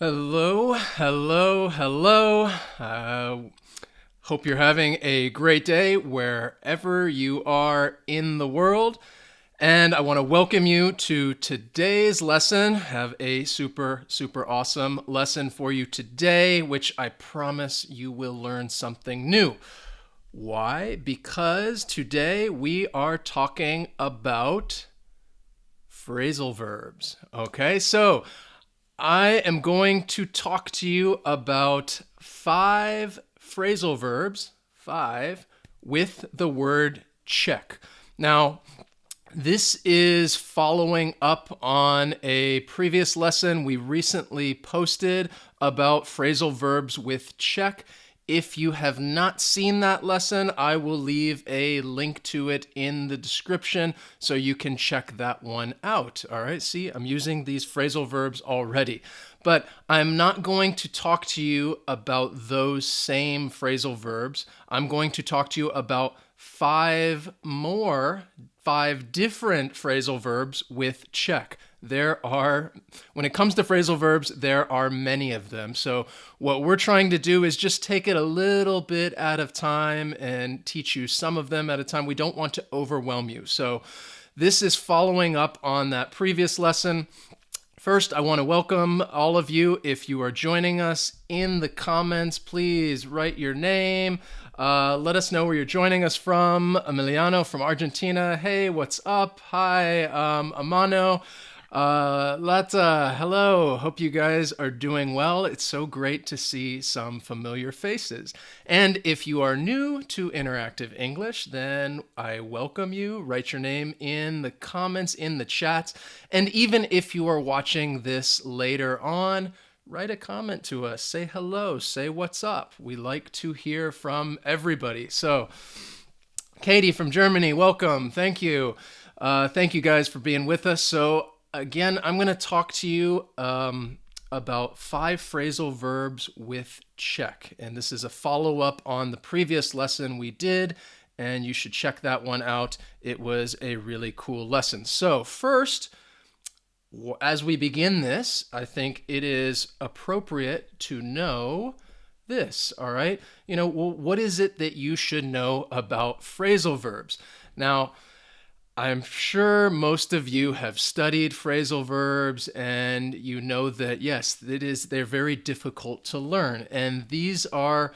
Hello, hello, hello. Hope you're having a great day wherever you are in the world. And I want to welcome you to today's lesson. Have a super awesome lesson for you today, which I promise you will learn something new. Why? Because today we are talking about phrasal verbs. Okay, so I am going to talk to you about five phrasal verbs, five, with the word check. Now, this is following up on a previous lesson we recently posted about phrasal verbs with check. If you have not seen that lesson, I will leave a link to it in the description so you can check that one out. All right, see, I'm using these phrasal verbs already. But I'm not going to talk to you about those same phrasal verbs. I'm going to talk to you about five different phrasal verbs with check. When it comes to phrasal verbs, there are many of them. So what we're trying to do is just take it a little bit at a time and teach you some of them at a time. We don't want to overwhelm you. So this is following up on that previous lesson. First, I want to welcome all of you. If you are joining us in the comments, please write your name. Let us know where you're joining us from. Emiliano from Argentina. Hey, what's up? Hi, Amano. Lata, hello. Hope you guys are doing well. It's so great to see some familiar faces. And if you are new to interactive English, then I welcome you. Write your name in the comments, in the chats. And even if you are watching this later on, write a comment to us. Say hello. Say what's up. We like to hear from everybody. So, Katie from Germany, welcome. Thank you. Thank you guys for being with us. So, again, I'm going to talk to you about five phrasal verbs with check. And this is a follow up on the previous lesson we did, and you should check that one out. It was a really cool lesson. So, first, as we begin this, I think it is appropriate to know this, all right? What is it that you should know about phrasal verbs? Now, I'm sure most of you have studied phrasal verbs and you know that yes, they're very difficult to learn. And these are,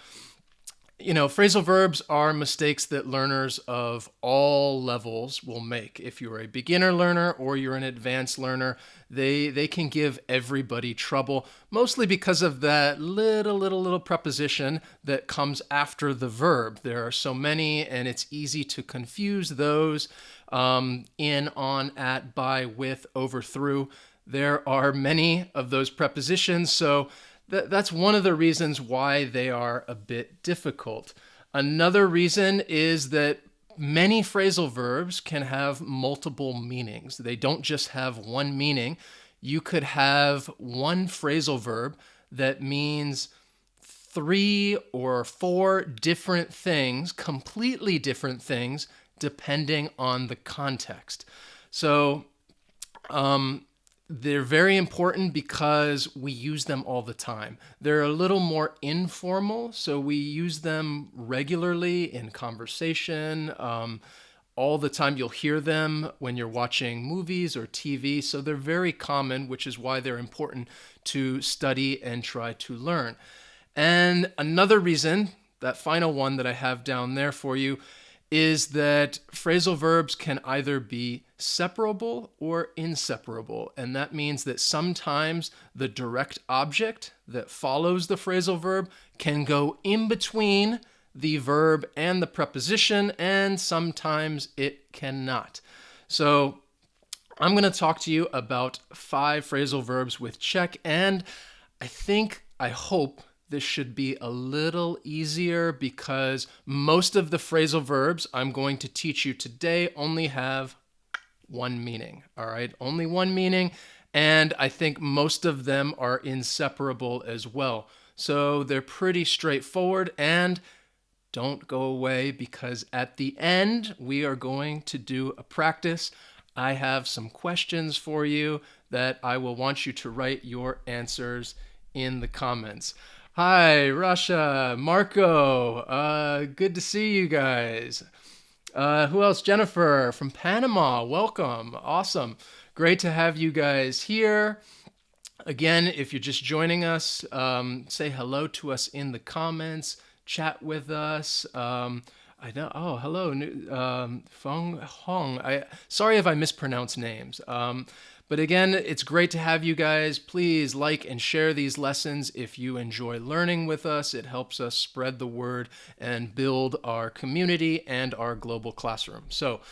phrasal verbs are mistakes that learners of all levels will make. If you're a beginner learner or you're an advanced learner, they can give everybody trouble, mostly because of that little preposition that comes after the verb. There are so many, and it's easy to confuse those. In, on, at, by, with, over, through. There are many of those prepositions, so that's one of the reasons why they are a bit difficult. Another reason is that many phrasal verbs can have multiple meanings. They don't just have one meaning. You could have one phrasal verb that means three or four different things, completely different things, depending on the context. So, they're very important because we use them all the time. They're a little more informal, so we use them regularly in conversation. All the time you'll hear them when you're watching movies or TV, so they're very common, which is why they're important to study and try to learn. And another reason, that final one that I have down there for you, is that phrasal verbs can either be separable or inseparable. And that means that sometimes the direct object that follows the phrasal verb can go in between the verb and the preposition, and sometimes it cannot. So I'm going to talk to you about five phrasal verbs with check, and I hope this should be a little easier because most of the phrasal verbs I'm going to teach you today only have one meaning, all right? Only one meaning, and I think most of them are inseparable as well. So they're pretty straightforward, and don't go away because at the end we are going to do a practice. I have some questions for you that I will want you to write your answers in the comments. Hi, Rasha, Marco. Good to see you guys. Who else? Jennifer from Panama. Welcome. Awesome. Great to have you guys here. Again, if you're just joining us, say hello to us in the comments, chat with us. I know. Oh, hello, Feng Hong. Sorry if I mispronounce names. But again, it's great to have you guys. Please like and share these lessons if you enjoy learning with us. It helps us spread the word and build our community and our global classroom. So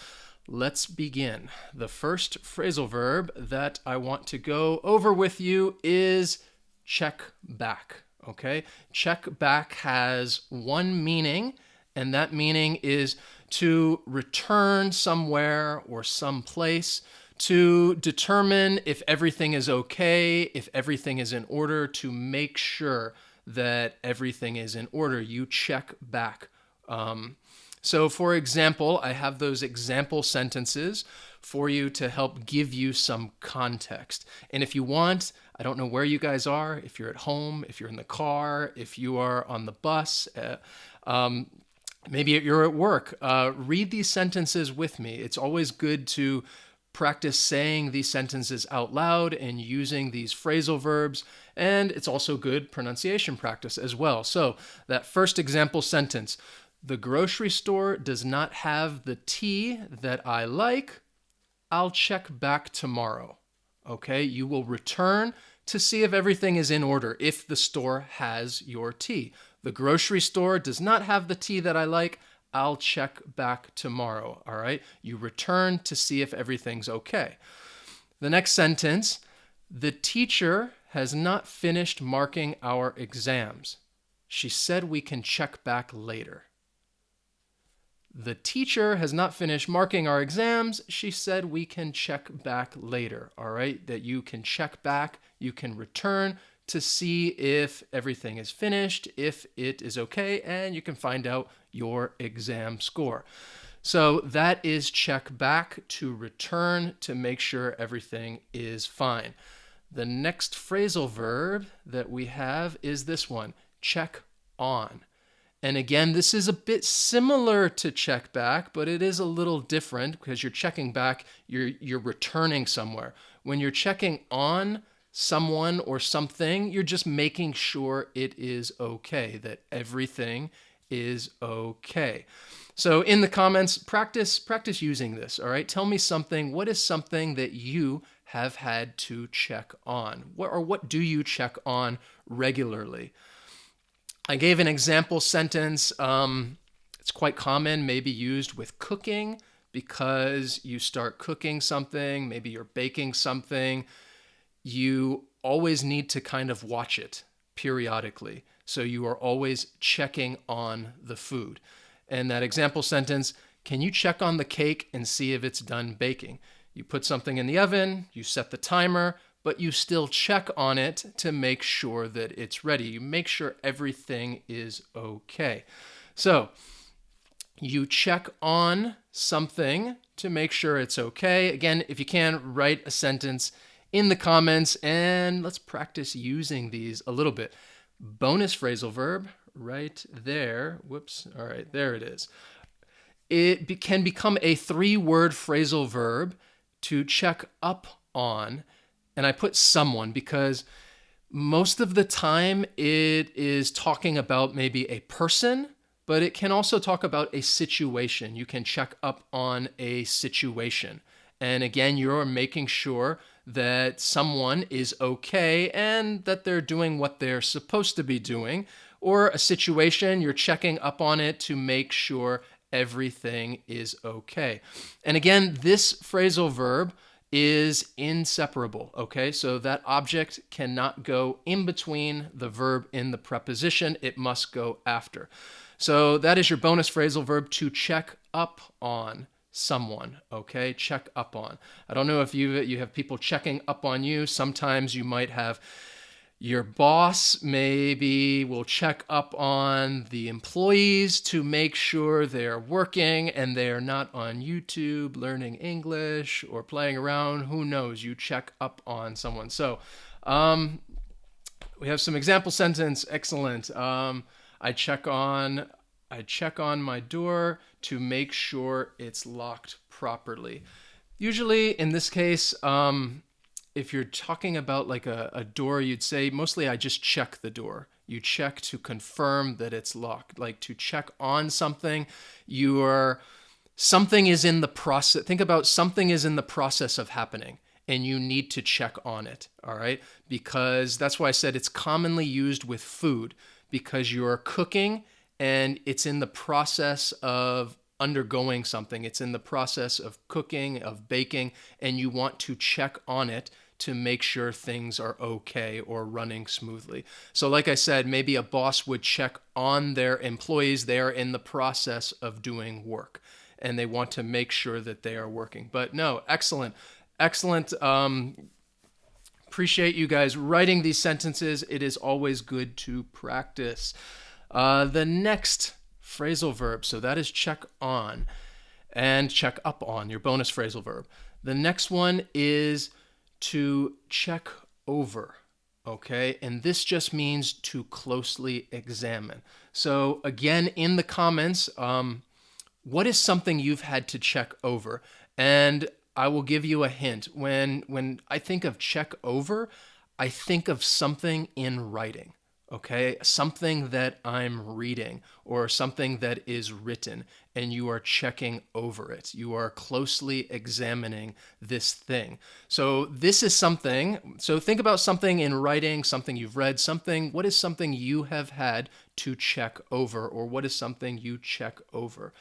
let's begin. The first phrasal verb that I want to go over with you is check back. Okay? Check back has one meaning, and that meaning is to return somewhere or someplace, to determine if everything is okay, if everything is in order, to make sure that everything is in order. You check back. So, for example, I have those example sentences for you to help give you some context. And if you want, I don't know where you guys are, if you're at home, if you're in the car, if you are on the bus, maybe you're at work, read these sentences with me. It's always good to practice saying these sentences out loud and using these phrasal verbs, and it's also good pronunciation practice as well. So that first example sentence, the grocery store does not have the tea that I like. I'll check back tomorrow. Okay, you will return to see if everything is in order, if the store has your tea. The grocery store does not have the tea that I like. I'll check back tomorrow. All right, you return to see if everything's okay. The next sentence, the teacher has not finished marking our exams. She said we can check back later. The teacher has not finished marking our exams. She said we can check back later. All right, that you can check back, you can return to see if everything is finished, if it is okay, and you can find out your exam score. So that is check back, to return to make sure everything is fine. The next phrasal verb that we have is this one, check on. And again, this is a bit similar to check back, but it is a little different because you're checking back, you're returning somewhere. When you're checking on someone or something, you're just making sure it is okay, that everything is okay. So in the comments, practice using this, all right? Tell me something. What is something that you have had to check on? What do you check on regularly? I gave an example sentence. It's quite common, maybe used with cooking, because you start cooking something, maybe you're baking something. You always need to kind of watch it periodically. So you are always checking on the food. And that example sentence, can you check on the cake and see if it's done baking? You put something in the oven, you set the timer, but you still check on it to make sure that it's ready. You make sure everything is okay. So you check on something to make sure it's okay. Again, if you can, write a sentence in the comments, and let's practice using these a little bit. Bonus phrasal verb right there. Whoops. All right, there it is. It can become a 3-word phrasal verb to check up on. And I put someone because most of the time it is talking about maybe a person, but it can also talk about a situation. You can check up on a situation. And again, you're making sure that someone is okay and that they're doing what they're supposed to be doing. Or a situation, you're checking up on it to make sure everything is okay. And again, this phrasal verb is inseparable, okay? So that object cannot go in between the verb in the preposition. It must go after. So that is your bonus phrasal verb, to check up on someone, okay? Check up on. I don't know if you have people checking up on you. Sometimes you might have your boss maybe will check up on the employees to make sure they're working and they're not on YouTube learning English or playing around. Who knows? You check up on someone. So We have some example sentence. Excellent. I check on I check on my door to make sure it's locked properly. Usually, in this case, if you're talking about like a door, you'd say mostly I just check the door. You check to confirm that it's locked. Like to check on something, something is in the process. Think about something is in the process of happening and you need to check on it, all right? Because that's why I said it's commonly used with food, because you're cooking and it's in the process of undergoing something. It's in the process of cooking, of baking, and you want to check on it to make sure things are okay or running smoothly. So like I said, maybe a boss would check on their employees. They are in the process of doing work and they want to make sure that they are working. But no, excellent. Excellent. Appreciate you guys writing these sentences. It is always good to practice. The next phrasal verb, so that is check on and check up on, your bonus phrasal verb. The next one is to check over, okay? And this just means to closely examine. So again, in the comments, what is something you've had to check over? And I will give you a hint. When I think of check over, I think of something in writing, okay? Something that I'm reading or something that is written, and you are checking over it. You are closely examining this thing. So this is something, so think about something in writing, something you've read, what is something you have had to check over, or what is something you check over?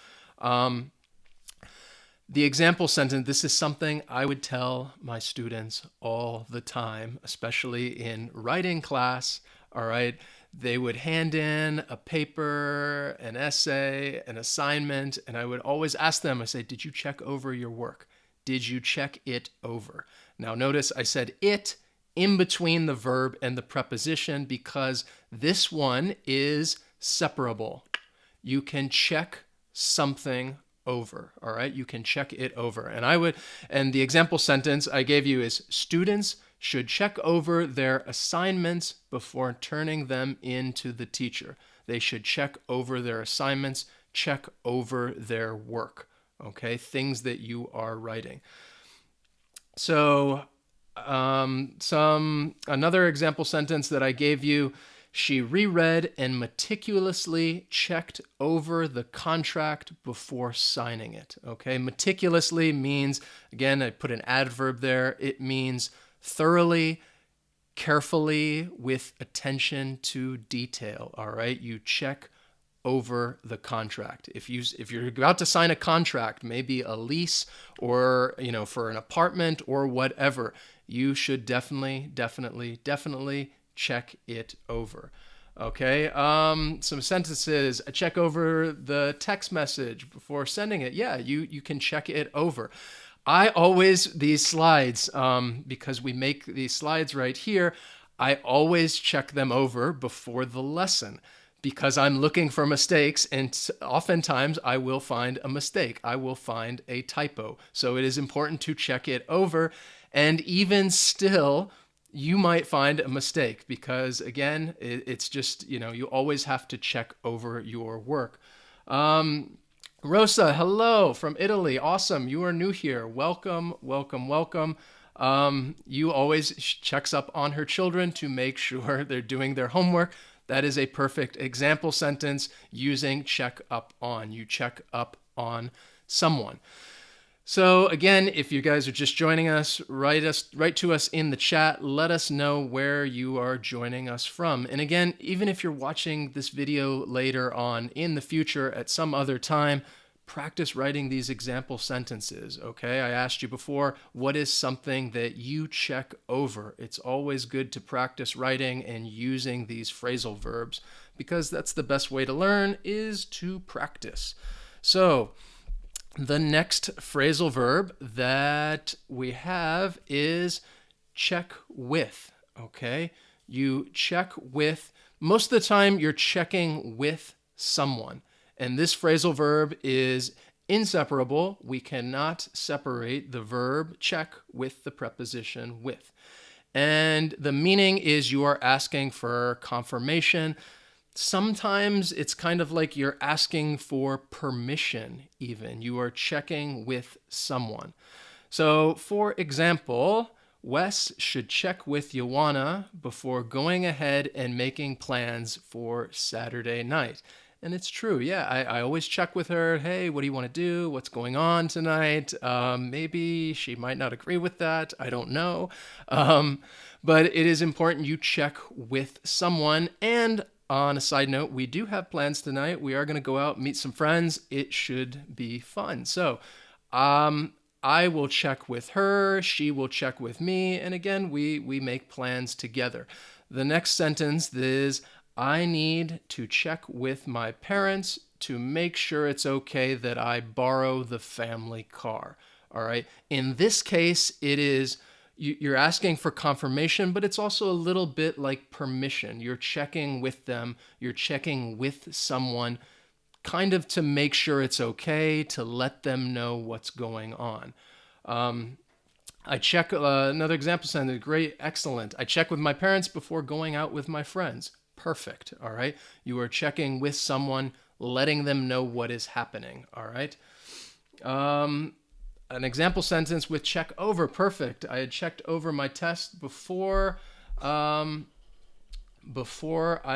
The example sentence, this is something I would tell my students all the time, especially in writing class, all right? They would hand in a paper, an essay, an assignment, and I would always ask them, I say, did you check over your work? Did you check it over? Now notice I said it in between the verb and the preposition because this one is separable. You can check something over, all right? You can check it over. And the example sentence I gave you is students should check over their assignments before turning them in to the teacher. They should check over their assignments, check over their work, okay? Things that you are writing. So another example sentence that I gave you, she reread and meticulously checked over the contract before signing it. Okay, meticulously means, again, I put an adverb there. It means thoroughly, carefully, with attention to detail. All right, you check over the contract. If you're about to sign a contract, maybe a lease or for an apartment or whatever, you should definitely check it over. Okay, some sentences. I check over the text message before sending it. Yeah, you can check it over. I always, these slides, because we make these slides right here, I always check them over before the lesson because I'm looking for mistakes, and oftentimes I will find a mistake. I will find a typo. So it is important to check it over, and even still, you might find a mistake because, again, it's just, you always have to check over your work. Rosa, hello from Italy. Awesome. You are new here. Welcome, welcome, welcome. You always checks up on her children to make sure they're doing their homework. That is a perfect example sentence using check up on. You check up on someone. So again, if you guys are just joining us, write to us in the chat. Let us know where you are joining us from. And again, even if you're watching this video later on in the future at some other time, practice writing these example sentences, okay? I asked you before, what is something that you check over? It's always good to practice writing and using these phrasal verbs because that's the best way to learn is to practice. So, the next phrasal verb that we have is check with, okay? You check with, most of the time you're checking with someone. And this phrasal verb is inseparable. We cannot separate the verb check with the preposition with. And the meaning is you are asking for confirmation. Sometimes it's kind of like you're asking for permission, even. You are checking with someone. So, for example, Wes should check with Joanna before going ahead and making plans for Saturday night. And it's true. Yeah, I always check with her. Hey, what do you want to do? What's going on tonight? Maybe she might not agree with that. I don't know. But it is important you check with someone. And on a side note, we do have plans tonight. We are going to go out, meet some friends. It should be fun. So, I will check with her, she will check with me, and again, we make plans together. The next sentence is, I need to check with my parents to make sure it's okay that I borrow the family car. All right. In this case, it is, you're asking for confirmation, but it's also a little bit like permission. You're checking with them, you're checking with someone, kind of to make sure it's okay, to let them know what's going on. I check, another example sentence, great, excellent. I check with my parents before going out with my friends. Perfect, all right? You are checking with someone, letting them know what is happening, all right? An example sentence with check over, perfect. I had checked over my test before I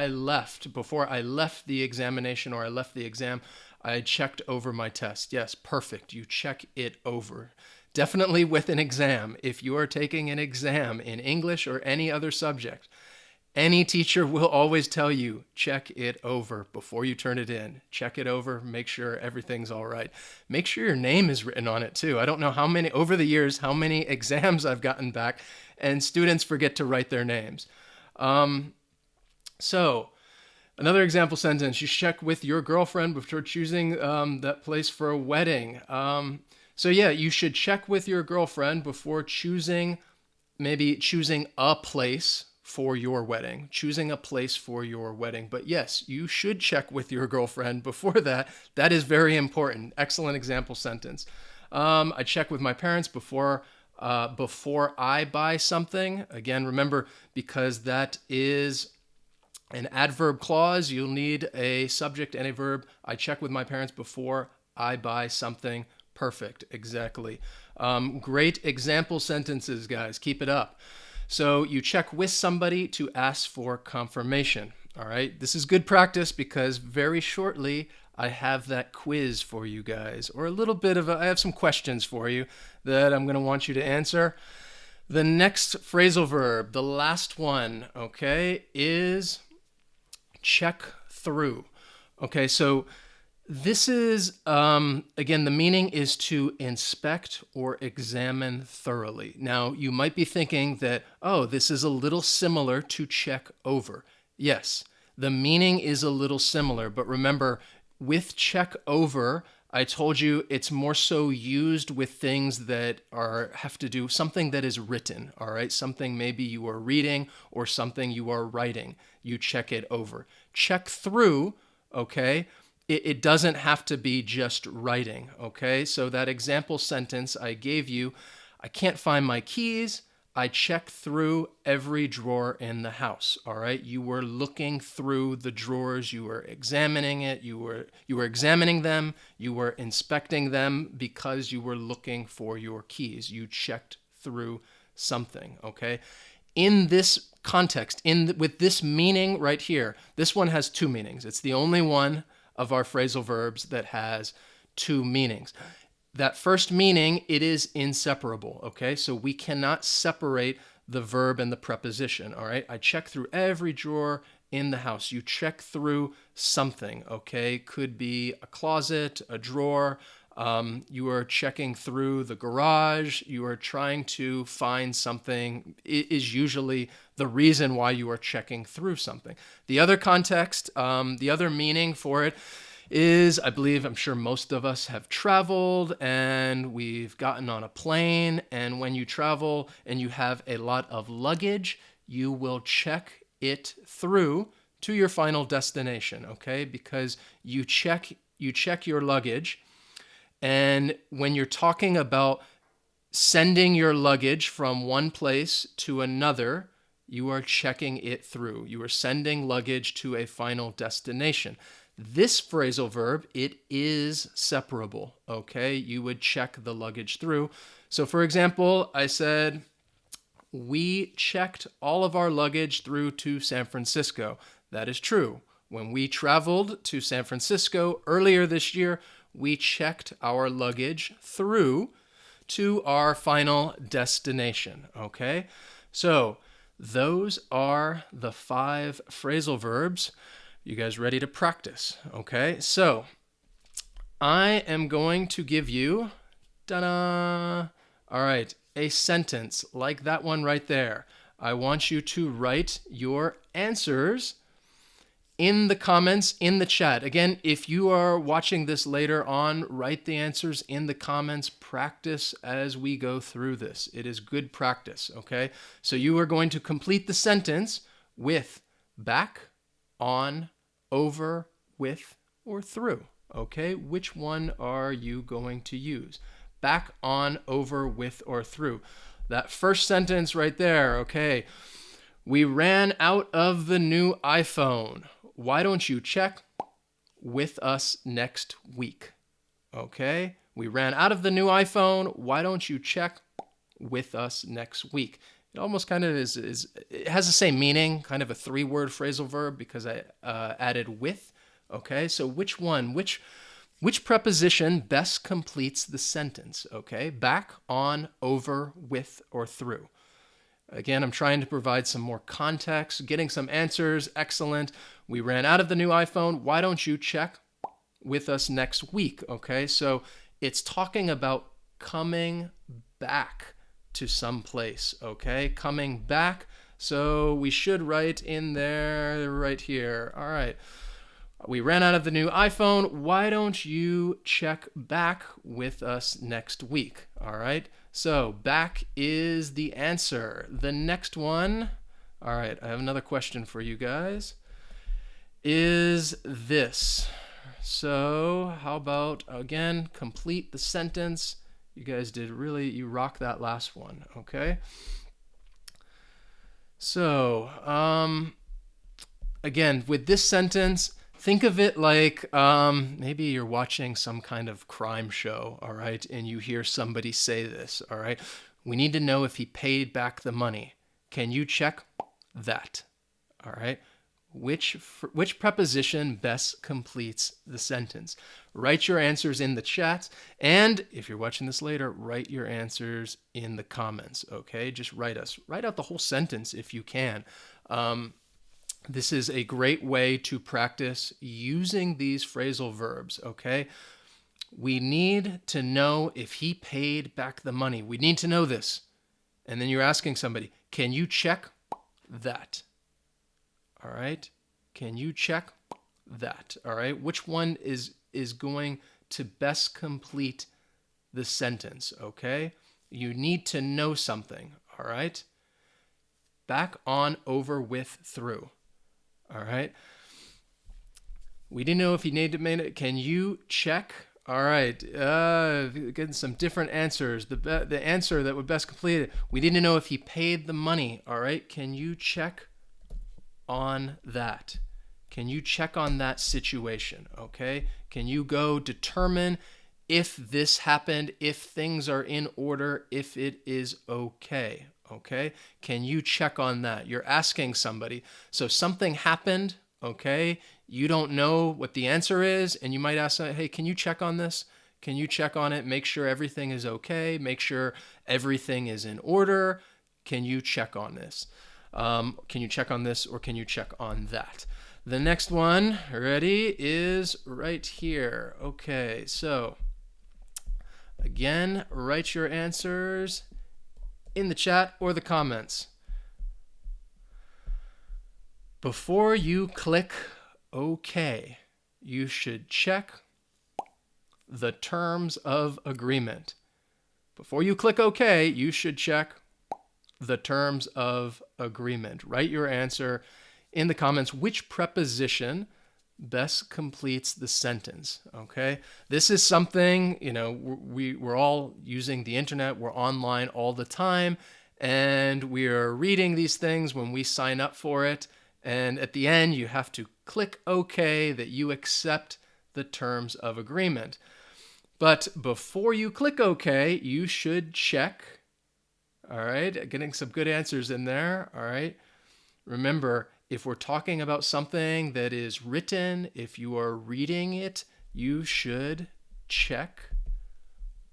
left the examination, or I left the exam, I checked over my test. Yes, perfect. You check it over. Definitely with an exam. If you are taking an exam in English or any other subject, any teacher will always tell you, check it over before you turn it in. Check it over, make sure everything's all right. Make sure your name is written on it too. I don't know over the years, how many exams I've gotten back and students forget to write their names. So, another example sentence, you check with your girlfriend before choosing that place for a wedding. So yeah, you should check with your girlfriend before choosing a place for your wedding, choosing a place for your wedding. But yes, you should check with your girlfriend before that. That is very important. Excellent example sentence. I check with my parents before I buy something. Again, remember, because that is an adverb clause, you'll need a subject and a verb. I check with my parents before I buy something. Perfect, exactly. Great example sentences, guys. Keep it up. So you check with somebody to ask for confirmation. All right, this is good practice because very shortly I have that quiz for you guys, or I have some questions for you that I'm going to want you to answer. The next phrasal verb, the last one, okay, is check through. Okay, so this is, again, the meaning is to inspect or examine thoroughly. Now, you might be thinking that, oh, this is a little similar to check over. Yes, the meaning is a little similar, but remember, with check over, I told you it's more so used with things that have to do something that is written, all right? Something maybe you are reading or something you are writing. You check it over. Check through, okay? It doesn't have to be just writing, okay? So that example sentence I gave you, I can't find my keys. I checked through every drawer in the house, all right? You were looking through the drawers. You were examining it. You were examining them. You were inspecting them because you were looking for your keys. You checked through something, okay? In this context, with this meaning right here, this one has two meanings. It's the only one of our phrasal verbs that has two meanings. That first meaning, it is inseparable, okay? So we cannot separate the verb and the preposition, all right? I check through every drawer in the house. You check through something, okay? Could be a closet, a drawer. You are checking through the garage. You are trying to find something. It is usually the reason why you are checking through something. The other context, the other meaning for it is, I'm sure most of us have traveled and we've gotten on a plane. And when you travel and you have a lot of luggage, you will check it through to your final destination, okay? Because you check your luggage. And when you're talking about sending your luggage from one place to another, you are checking it through. You are sending luggage to a final destination. This phrasal verb, it is separable, okay? You would check the luggage through. So for example, I said, we checked all of our luggage through to San Francisco. That is true. When we traveled to San Francisco earlier this year, we checked our luggage through to our final destination, okay? So those are the 5 phrasal verbs. You guys ready to practice? Okay, so I am going to give you, ta-da! All right, a sentence like that one right there. I want you to write your answers in the comments, in the chat. Again, if you are watching this later on, write the answers in the comments. Practice as we go through this. It is good practice, okay? So you are going to complete the sentence with back, on, over, with, or through, okay? Which one are you going to use? Back, on, over, with, or through. That first sentence right there, okay? We ran out of the new iPhone. Why don't you check with us next week? Okay? We ran out of the new iPhone. Why don't you check with us next week? It almost kind of is it has the same meaning, kind of a 3-word phrasal verb because I added with. Okay? So which one? Which preposition best completes the sentence? Okay? Back, on, over, with, or through. Again, I'm trying to provide some more context, getting some answers. Excellent. We ran out of the new iPhone. Why don't you check with us next week? Okay, so it's talking about coming back to some place. Okay, coming back. So we should write in there right here. All right. We ran out of the new iPhone. Why don't you check back with us next week? All right. So back is the answer. The next one, all right, I have another question for you guys, is this. So how about, again, complete the sentence. You guys did really, you rocked that last one, okay? So, again, with this sentence, think of it like maybe you're watching some kind of crime show, all right, and you hear somebody say this, all right? We need to know if he paid back the money. Can you check that? All right? Which preposition best completes the sentence? Write your answers in the chat, and if you're watching this later, write your answers in the comments, okay? Just write out the whole sentence if you can. This is a great way to practice using these phrasal verbs, okay? We need to know if he paid back the money. We need to know this. And then you're asking somebody, can you check that? All right? Can you check that? All right? Which one is going to best complete the sentence, okay? You need to know something, all right? Back, on, over, with, through. All right. We didn't know if he made it. Can you check? All right. Getting some different answers. The answer that would best complete it. We didn't know if he paid the money. All right. Can you check on that? Can you check on that situation? Okay. Can you go determine if this happened, if things are in order, if it is okay? Okay, can you check on that? You're asking somebody. So something happened, okay? You don't know what the answer is, and you might ask, hey, can you check on this? Can you check on it? Make sure everything is okay. Make sure everything is in order. Can you check on this? Can you check on this, or can you check on that? The next one, ready, is right here. Okay, so again, write your answers in the chat or the comments. Before you click OK, you should check the terms of agreement. Before you click OK, you should check the terms of agreement. Write your answer in the comments. Which preposition best completes the sentence. Okay, this is something, we're all using the internet, we're online all the time, and we are reading these things when we sign up for it. And at the end, you have to click OK that you accept the terms of agreement. But before you click OK, you should check. All right, getting some good answers in there. All right. Remember, if we're talking about something that is written, if you are reading it, you should check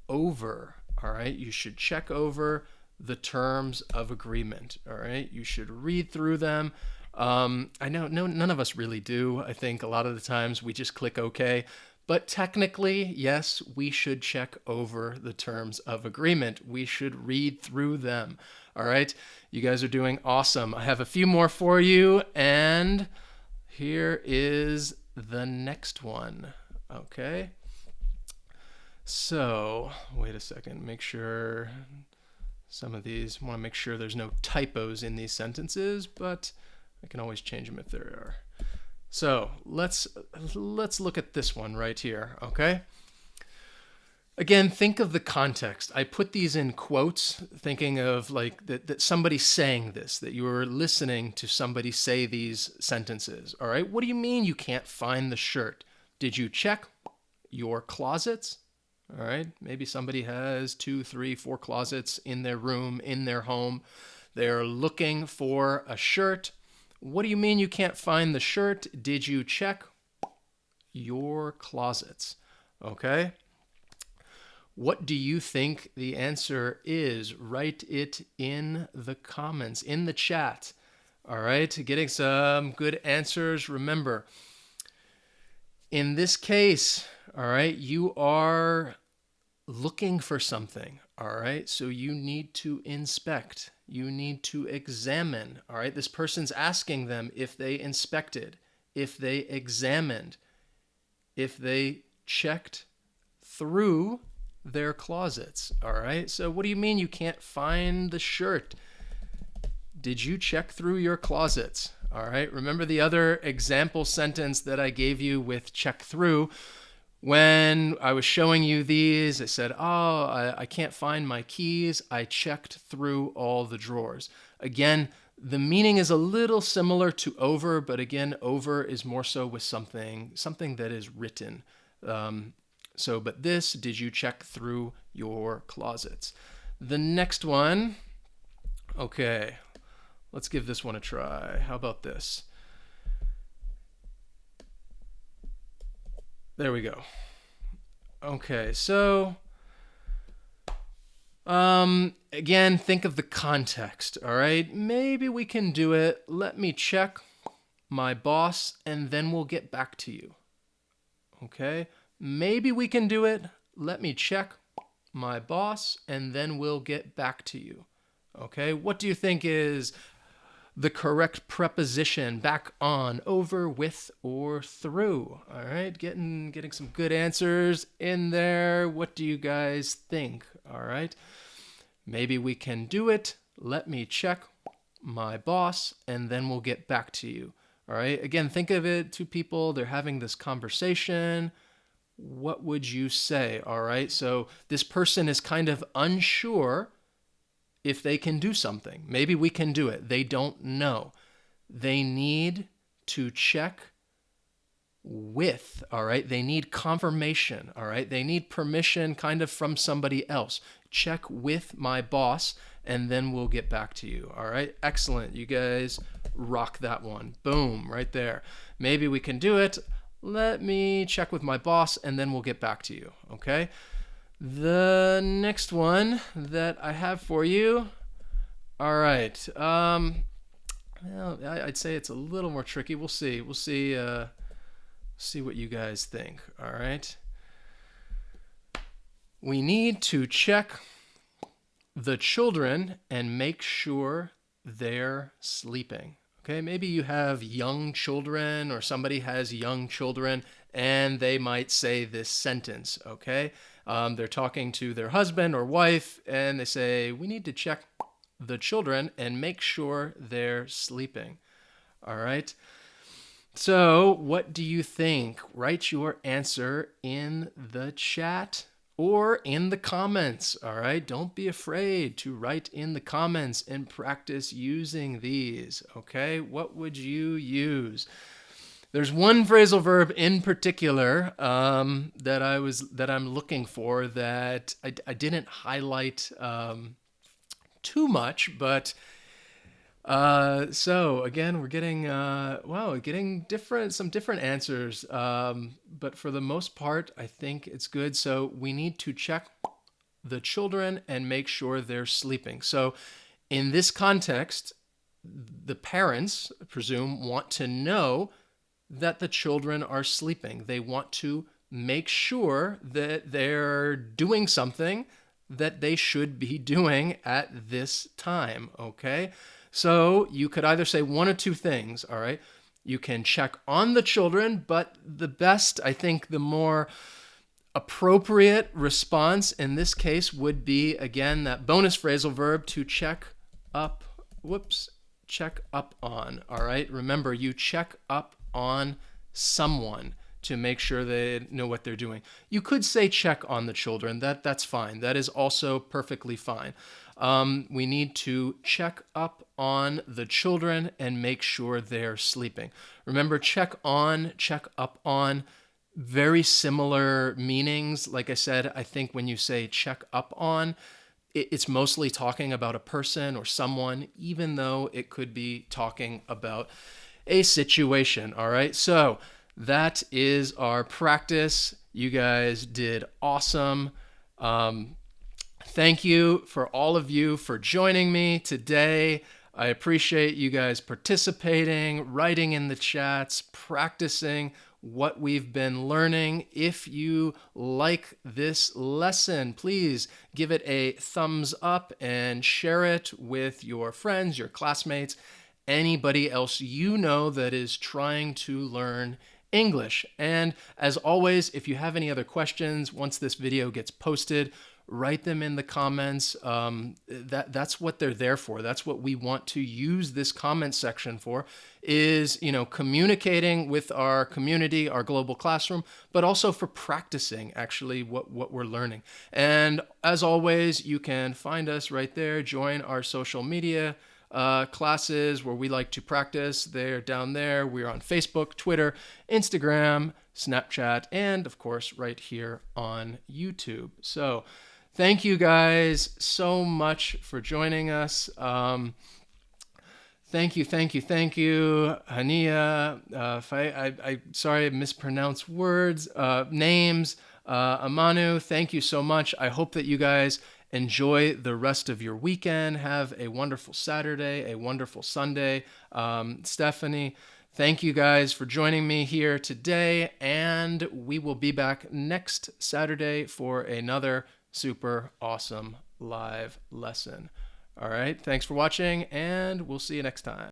over. All right, you should check over the terms of agreement. All right, you should read through them. I know none of us really do. I think a lot of the times we just click OK. But technically, yes, we should check over the terms of agreement. We should read through them. All right, you guys are doing awesome. I have a few more for you, and here is the next one. Okay, so wait a second, make sure some of these, want to make sure there's no typos in these sentences, but I can always change them if there are. So let's look at this one right here, okay? Again, think of the context. I put these in quotes, thinking of like that somebody's saying this, that you're listening to somebody say these sentences, all right? What do you mean you can't find the shirt? Did you check your closets? All right, maybe somebody has 2, 3, 4 closets in their room, in their home. They're looking for a shirt. What do you mean you can't find the shirt? Did you check your closets? Okay. What do you think the answer is? Write it in the comments, in the chat. All right, getting some good answers. Remember, in this case, all right, you are looking for something. All right, so you need to inspect. You need to examine. All right, this person's asking them if they inspected, if they examined, if they checked through their closets. All right, so what do you mean you can't find the shirt? Did you check through your closets? All right, remember the other example sentence that I gave you with check through? When I was showing you these, I said, I can't find my keys. I checked through all the drawers. Again, the meaning is a little similar to over, but again, over is more so with something that is written. But this, did you check through your closets? The next one, okay, let's give this one a try. How about this? There we go. Okay, so again, think of the context, all right? Maybe we can do it. Let me check my boss, and then we'll get back to you. Okay? Maybe we can do it. Let me check my boss, and then we'll get back to you. Okay? What do you think is the correct preposition? Back on, over, with, or through. All right, getting some good answers in there. What do you guys think? All right, maybe we can do it. Let me check my boss, and then we'll get back to you. All right, again, think of it, two people, they're having this conversation. What would you say? All right, so this person is kind of unsure if they can do something. Maybe we can do it. They don't know. They need to check with, all right? They need confirmation, all right? They need permission kind of from somebody else. Check with my boss, and then we'll get back to you, all right? Excellent. You guys rock that one. Boom, right there. Maybe we can do it. Let me check with my boss, and then we'll get back to you, okay? The next one that I have for you, all right. Well, I'd say it's a little more tricky. We'll see. We'll see what you guys think. All right. We need to check the children and make sure they're sleeping. Okay, maybe you have young children, or somebody has young children, and they might say this sentence, okay? They're talking to their husband or wife, and they say, we need to check the children and make sure they're sleeping. All right? So, what do you think? Write your answer in the chat or in the comments. All right. Don't be afraid to write in the comments and practice using these. Okay. What would you use? There's one phrasal verb in particular that I'm looking for that I didn't highlight too much, but so again, we're getting some different answers. But for the most part, I think it's good. So we need to check the children and make sure they're sleeping. So in this context, the parents, I presume, want to know that the children are sleeping. They want to make sure that they're doing something that they should be doing at this time, okay? So you could either say one or two things, all right? You can check on the children, but the best, I think, the more appropriate response in this case would be, again, that bonus phrasal verb to check up, check up on, all right? Remember, you check up on someone to make sure they know what they're doing. You could say check on the children. That's fine. That is also perfectly fine. We need to check up on the children and make sure they're sleeping. Remember, check on, check up on, very similar meanings. Like I said, I think when you say check up on, it's mostly talking about a person or someone, even though it could be talking about a situation. All right. So that is our practice. You guys did awesome. Thank you for all of you for joining me today. I appreciate you guys participating, writing in the chats, practicing what we've been learning. If you like this lesson, please give it a thumbs up and share it with your friends, your classmates, anybody else you know that is trying to learn English. And as always, if you have any other questions, once this video gets posted, write them in the comments. That's what they're there for. That's what we want to use this comment section for, is, communicating with our community, our global classroom, but also for practicing actually what we're learning. And as always, you can find us right there. Join our social media classes where we like to practice. They're down there. We're on Facebook, Twitter, Instagram, Snapchat, and of course right here on YouTube. So thank you guys so much for joining us. Thank you, Hania. I sorry I mispronounced words, names. Amanu, thank you so much. I hope that you guys enjoy the rest of your weekend. Have a wonderful Saturday, a wonderful Sunday. Stephanie, thank you guys for joining me here today, and we will be back next Saturday for another super awesome live lesson. All right, thanks for watching, and we'll see you next time.